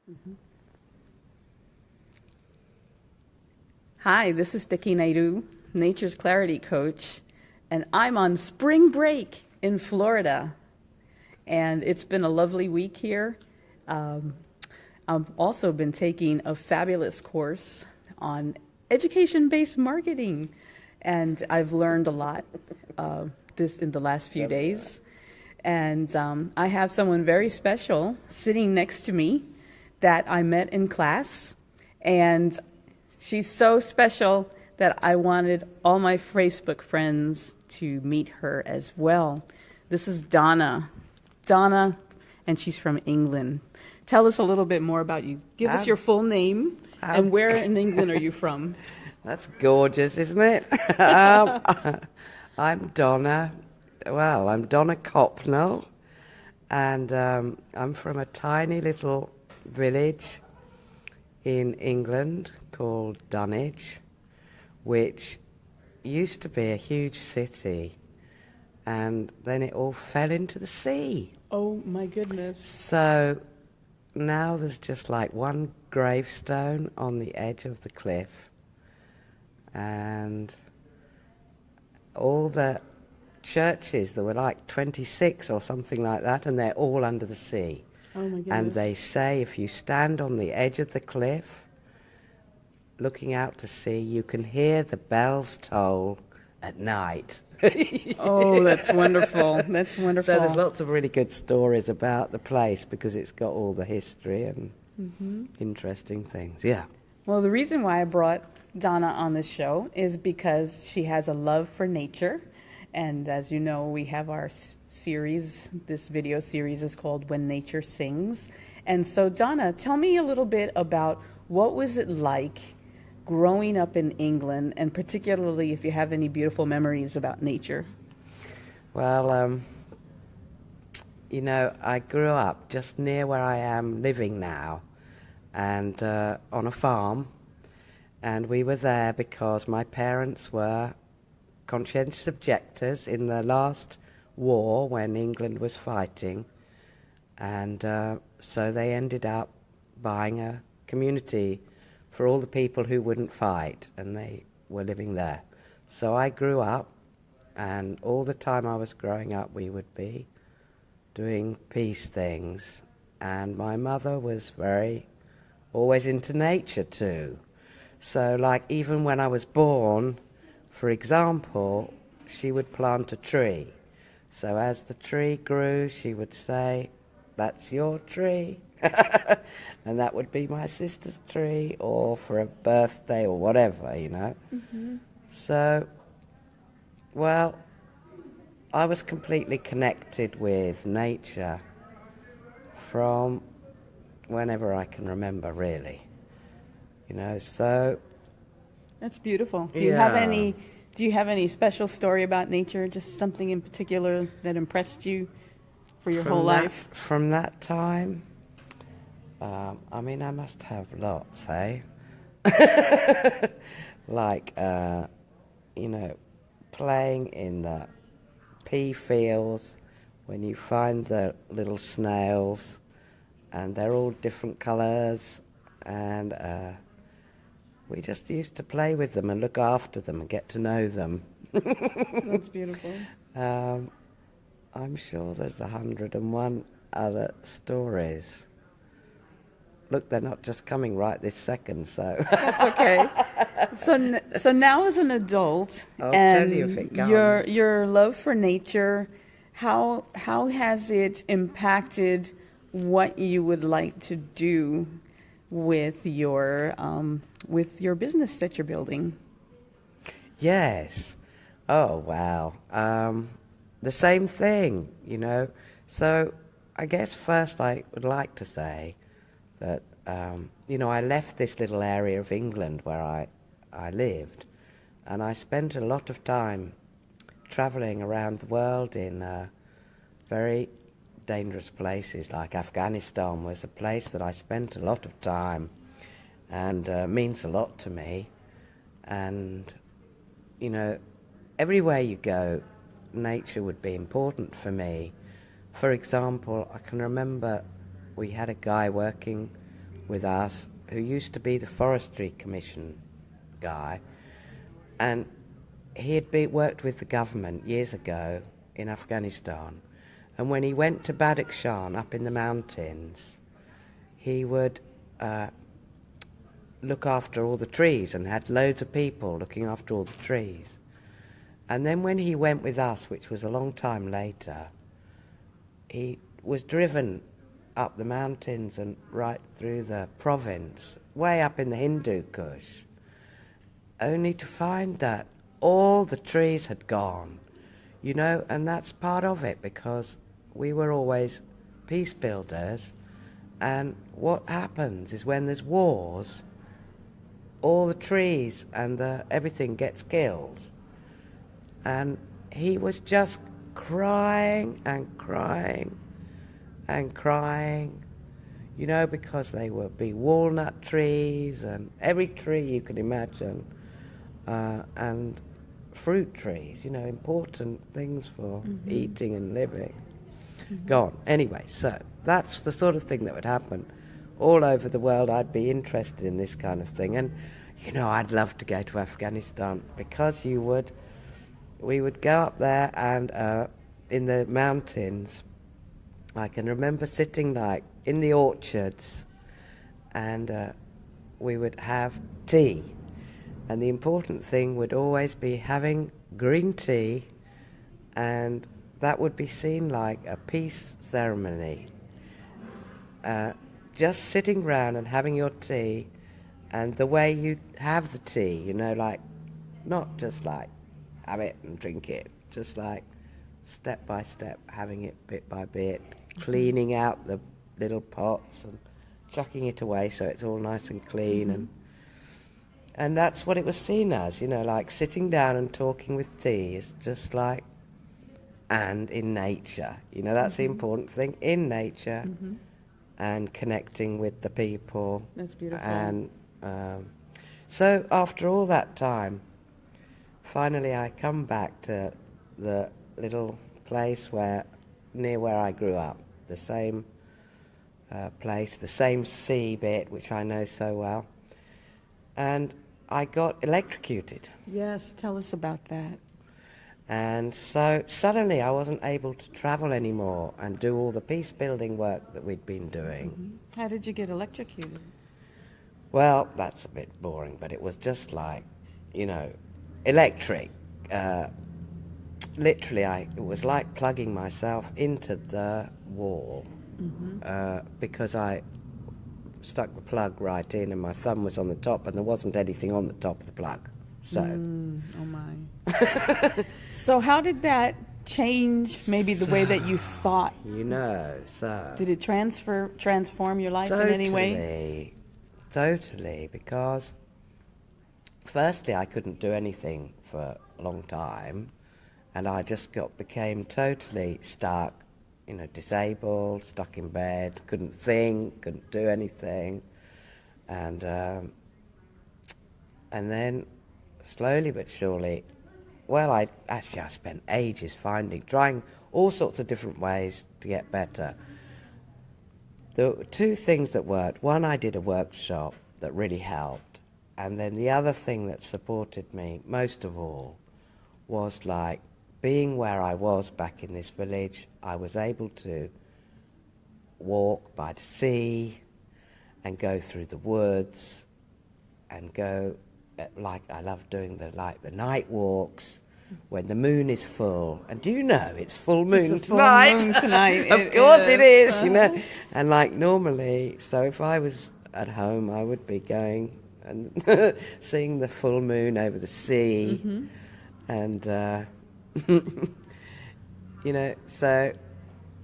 Mhm. Hi, this is Tekina-eirú, Nature's Clarity Coach, and I'm on spring break in Florida. And it's been a lovely week here. Um, I've also been taking a fabulous course on education-based marketing, and I've learned a lot this in the last few days. And I have someone very special sitting next to me that I met in class, and she's so special that I wanted all my Facebook friends to meet her as well. This is Donna. Donna, and she's from England. Tell us a little bit more about you. Give us your full name and where in England are you from? That's gorgeous, isn't it? I'm Donna. Well, I'm Donna Copnall, and I'm from a tiny little village in England called Dunwich, which used to be a huge city, and then it all fell into the sea. Oh my goodness. So now there's just like one gravestone on the edge of the cliff, and all the churches, there were like 26 or something like that, and they're all under the sea. Oh my goodness. And they say if you stand on the edge of the cliff looking out to sea, you can hear the bells toll at night. Oh, that's wonderful. That's wonderful. So there's lots of really good stories about the place because it's got all the history and interesting things. Yeah. Well, the reason why I brought Donna on the show is because she has a love for nature. And as you know, we have our series, this video series is called When Nature Sings. And so Donna, tell me a little bit about what was it like growing up in England, and particularly if you have any beautiful memories about nature. Well, I grew up just near where I am living now, and on a farm, and we were there because my parents were conscientious objectors in the last war when England was fighting, and so they ended up buying a community for all the people who wouldn't fight, and they were living there. So I grew up, and all the time I was growing up we would be doing peace things, and my mother was always into nature too. So like even when I was born, for example, she would plant a tree. So as the tree grew, she would say, "That's your tree." And that would be my sister's tree, or for a birthday or whatever, Mm-hmm. So, well, I was completely connected with nature from whenever I can remember, really. So... That's beautiful. Do Yeah. you have any special story about nature? Just something in particular that impressed you for your whole life? From that time, I must have lots, eh? Like, playing in the pea fields when you find the little snails, and they're all different colours, and we just used to play with them and look after them and get to know them. That's beautiful. I'm sure there's 101 other stories. Look, they're not just coming right this second, so... That's okay. So now as an adult, I'll and tell you if it comes. your love for nature, how has it impacted what you would like to do with your business that you're building? Yes. Oh, wow. The same thing, So I guess first I would like to say that, I left this little area of England where I lived, and I spent a lot of time travelling around the world in very dangerous places, like Afghanistan was a place that I spent a lot of time, and means a lot to me. And, everywhere you go, nature would be important for me. For example, I can remember we had a guy working with us who used to be the Forestry Commission guy, and he had worked with the government years ago in Afghanistan, and when he went to Badakhshan up in the mountains, he would look after all the trees and had loads of people looking after all the trees. And then when he went with us, which was a long time later, he was driven up the mountains and right through the province, way up in the Hindu Kush, only to find that all the trees had gone, you know, and that's part of it, because we were always peace builders, and what happens is when there's wars, all the trees and everything gets killed. And he was just crying and crying and crying, you know, because they would be walnut trees and every tree you can imagine, and fruit trees, you know, important things for eating and living, gone. Anyway, so that's the sort of thing that would happen all over the world. I'd be interested in this kind of thing, and, you know, I'd love to go to Afghanistan, because we would go up there and in the mountains, I can remember sitting like in the orchards, and we would have tea. And the important thing would always be having green tea, and that would be seen like a peace ceremony. Just sitting round and having your tea, and the way you have the tea, you know, like, not just like have it and drink it, just like step by step, having it bit by bit, cleaning out the little pots and chucking it away so it's all nice and clean, and that's what it was seen as, you know, like sitting down and talking with tea is just like, and in nature, you know, that's the important thing, in nature, and connecting with the people. That's beautiful. And so after all that time, finally I come back to the little place near where I grew up, the same place, the same sea bit, which I know so well, and I got electrocuted. Yes, tell us about that. And so suddenly I wasn't able to travel anymore and do all the peace building work that we'd been doing. How did you get electrocuted? Well, that's a bit boring, but it was just like, you know, electric. Literally, it was like plugging myself into the wall, because I stuck the plug right in and my thumb was on the top and there wasn't anything on the top of the plug. So. Oh my. So how did that change maybe the way that you thought? You know, so. Did it transform your life in any way? Totally, because firstly I couldn't do anything for a long time, and I just became totally stuck, you know, disabled, stuck in bed, couldn't think, couldn't do anything, and then slowly but surely, well, I spent ages trying all sorts of different ways to get better. There were two things that worked. One, I did a workshop that really helped, and then the other thing that supported me most of all was like being where I was back in this village. I was able to walk by the sea and go through the woods and go, like I love doing the night walks when the moon is full. And do you know it's full moon tonight? Full moon tonight. Of course it is, you know. And like normally, so if I was at home, I would be going and seeing the full moon over the sea, and you know, so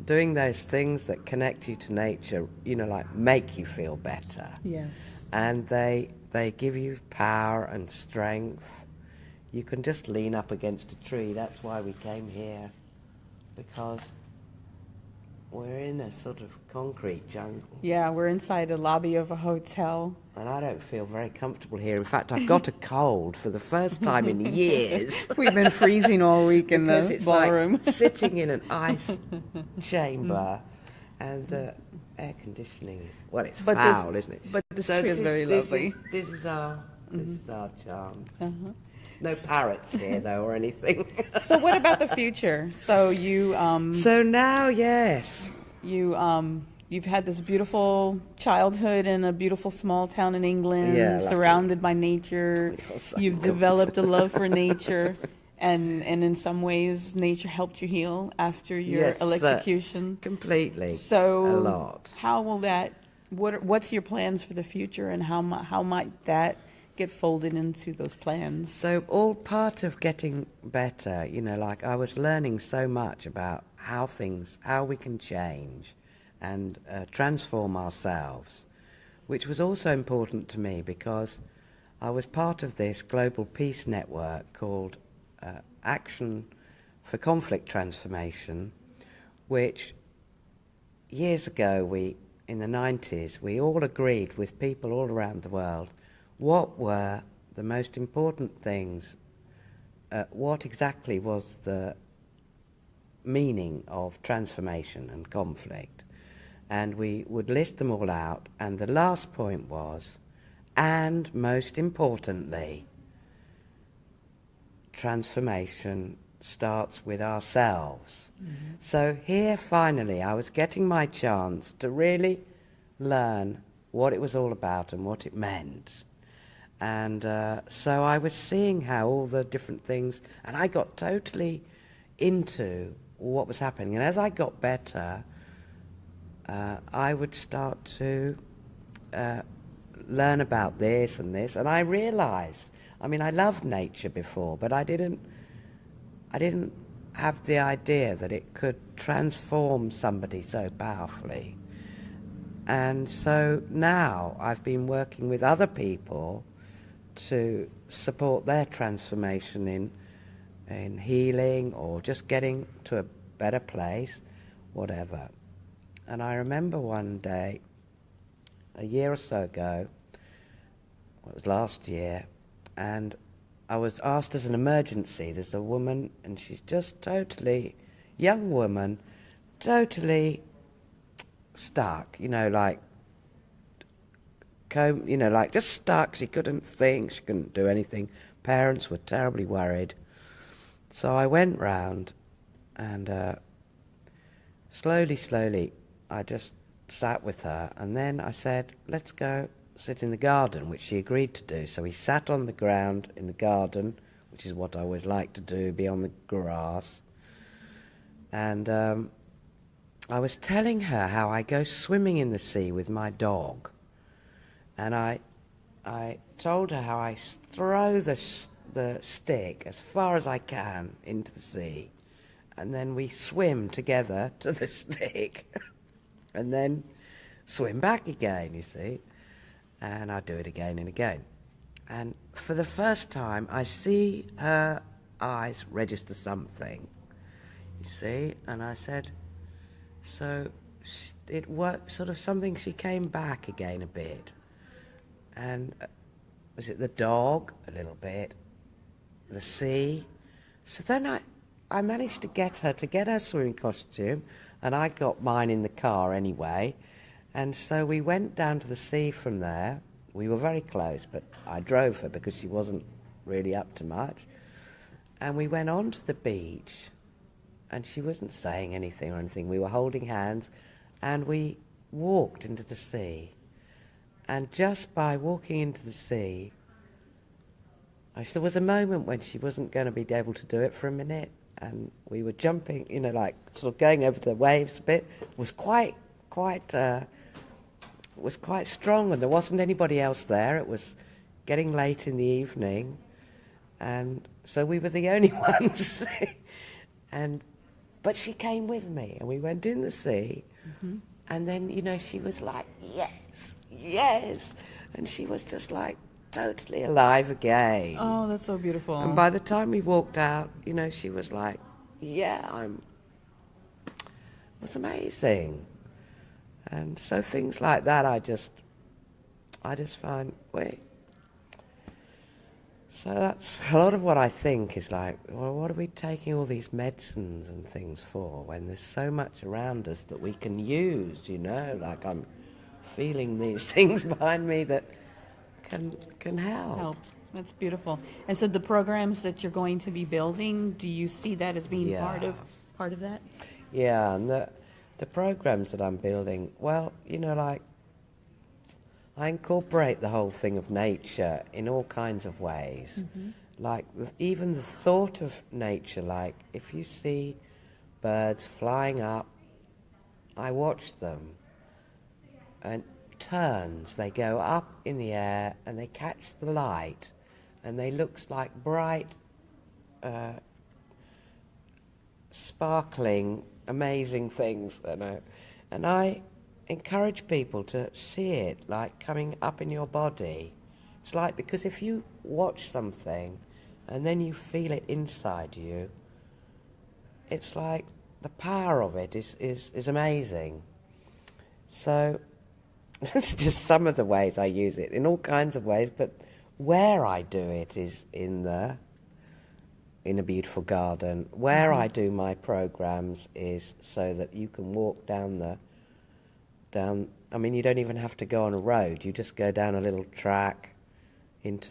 doing those things that connect you to nature, you know, like make you feel better. Yes. And they give you power and strength. You can just lean up against a tree. That's why we came here, because we're in a sort of concrete jungle. Yeah, we're inside a lobby of a hotel. And I don't feel very comfortable here. In fact, I've got a cold for the first time in years. We've been freezing all week in because the it's ballroom. like sitting in an ice chamber And the air conditioning is, well, it's But foul, isn't it? But this So tree is very lovely. This is our chance. Uh-huh. No parrots here, though, or anything. So what about the future? So So now, yes. you've had this beautiful childhood in a beautiful small town in England, Yeah, surrounded by nature. You've developed a love for nature, and in some ways, nature helped you heal after your Yes, electrocution. Completely. So a lot. How will that? What's your plans for the future, and how might that get folded into those plans? So all part of getting better, like I was learning so much about how we can change and transform ourselves, which was also important to me because I was part of this global peace network called Action for Conflict Transformation, which years ago, in the 90s, we all agreed with people all around the world what were the most important things, what exactly was the meaning of transformation and conflict. And we would list them all out, and the last point was, and most importantly, transformation starts with ourselves. Mm-hmm. So here, finally, I was getting my chance to really learn what it was all about and what it meant. And so I was seeing how all the different things, and I got totally into what was happening. And as I got better, I would start to learn about this, and I realized, I loved nature before, but I didn't have the idea that it could transform somebody so powerfully. And so now I've been working with other people to support their transformation in healing or just getting to a better place, whatever. And I remember one day, a year or so ago, it was last year, and I was asked as an emergency. There's a woman, and she's just young woman, totally stuck, just stuck. She couldn't think, she couldn't do anything. Parents were terribly worried. So I went round, and slowly, I just sat with her, and then I said, let's go sit in the garden, which she agreed to do. So we sat on the ground in the garden, which is what I always like to do, be on the grass. And I was telling her how I go swimming in the sea with my dog. And I told her how I throw the stick as far as I can into the sea. And then we swim together to the stick. And then swim back again, you see. And I do it again and again. And for the first time, I see her eyes register something, you see. And I said, so it worked, sort of something, she came back again a bit. And was it the dog? A little bit. The sea. So then I managed to get her swimming costume, and I got mine in the car anyway. And so we went down to the sea from there. We were very close, but I drove her because she wasn't really up to much. And we went on to the beach, and she wasn't saying anything or anything. We were holding hands, and we walked into the sea. And just by walking into the sea, there was a moment when she wasn't going to be able to do it for a minute, and we were jumping, sort of going over the waves a bit. It was quite strong, and there wasn't anybody else there. It was getting late in the evening, and so we were the only ones. But she came with me, and we went in the sea, mm-hmm. And then, she was like, yes, and she was just totally alive again. Oh, that's so beautiful. And by the time we walked out, she was like, it was amazing. And so things like that, I just find, So that's a lot of what I think is like, well, what are we taking all these medicines and things for when there's so much around us that we can use, you know? Like I'm feeling these things behind me that can help. That's beautiful. And so the programs that you're going to be building, do you see that as being part of that? Yeah, and the programs that I'm building, well, you know, like I incorporate the whole thing of nature in all kinds of ways. Mm-hmm. Like even the thought of nature, like if you see birds flying up, I watch them and turns, they go up in the air and they catch the light and they looks like bright, sparkling, amazing things, you know. And I encourage people to see it like coming up in your body. It's like, because if you watch something and then you feel it inside you, it's like the power of it is amazing. So that's just some of the ways I use it, in all kinds of ways, but where I do it is in a beautiful garden. Where I do my programs is so that you can walk down, I mean, you don't even have to go on a road. You just go down a little track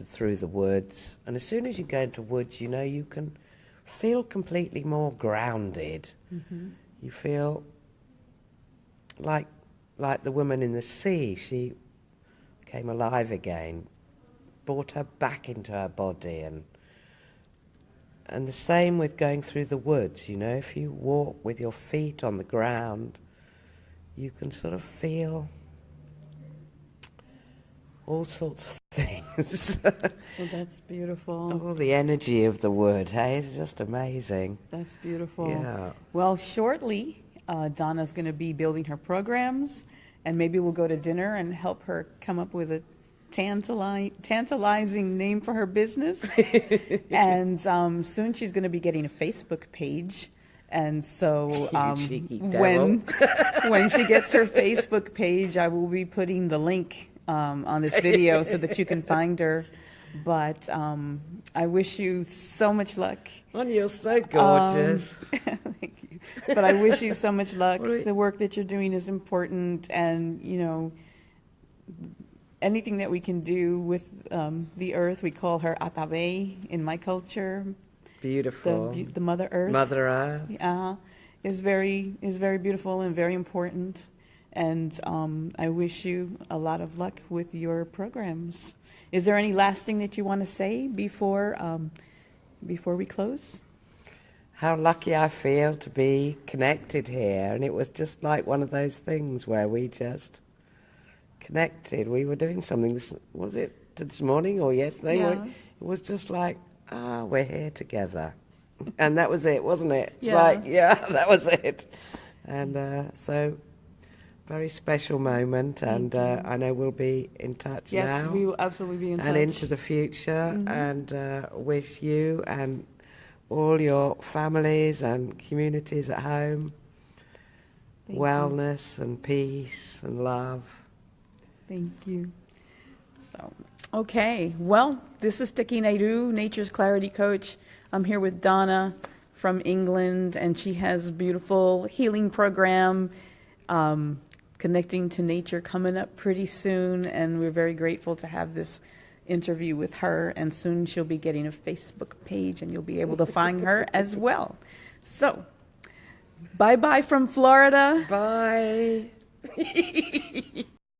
through the woods. And as soon as you go into woods, you know, you can feel completely more grounded. Mm-hmm. You feel like the woman in the sea. She came alive again, brought her back into her body. And the same with going through the woods, you know, if you walk with your feet on the ground, you can sort of feel all sorts of things. Well, that's beautiful. All the energy of the wood, hey? It's just amazing. That's beautiful. Yeah. Well, shortly, Donna's going to be building her programs, and maybe we'll go to dinner and help her come up with a tantalizing name for her business. And soon she's going to be getting a Facebook page. And so when she gets her Facebook page, I will be putting the link on this video so that you can find her. But I wish you so much luck. Oh, you're so gorgeous. Thank you. But I wish you so much luck. The work that you're doing is important, and you know, anything that we can do with the earth, we call her Atabe in my culture. Beautiful. The Mother Earth. Mother Earth. Is very beautiful and very important. And I wish you a lot of luck with your programs. Is there any last thing that you want to say before we close? How lucky I feel to be connected here. And it was just like one of those things where we just connected. We were doing something, was it this morning or yesterday? Yeah. It was just like, we're here together. And that was it, wasn't it? It's that was it. And so, very special moment. And I know we'll be in touch now. Yes, we will absolutely be in touch. And into the future. Mm-hmm. And wish you and all your families and communities at home wellness and peace and love. Thank you. So, okay. Well, this is Tekina-eirú, Nature's Clarity Coach. I'm here with Donna from England, and she has a beautiful healing program, connecting to nature, coming up pretty soon, and we're very grateful to have this interview with her, and soon she'll be getting a Facebook page, and you'll be able to find her as well. So, bye-bye from Florida. Bye.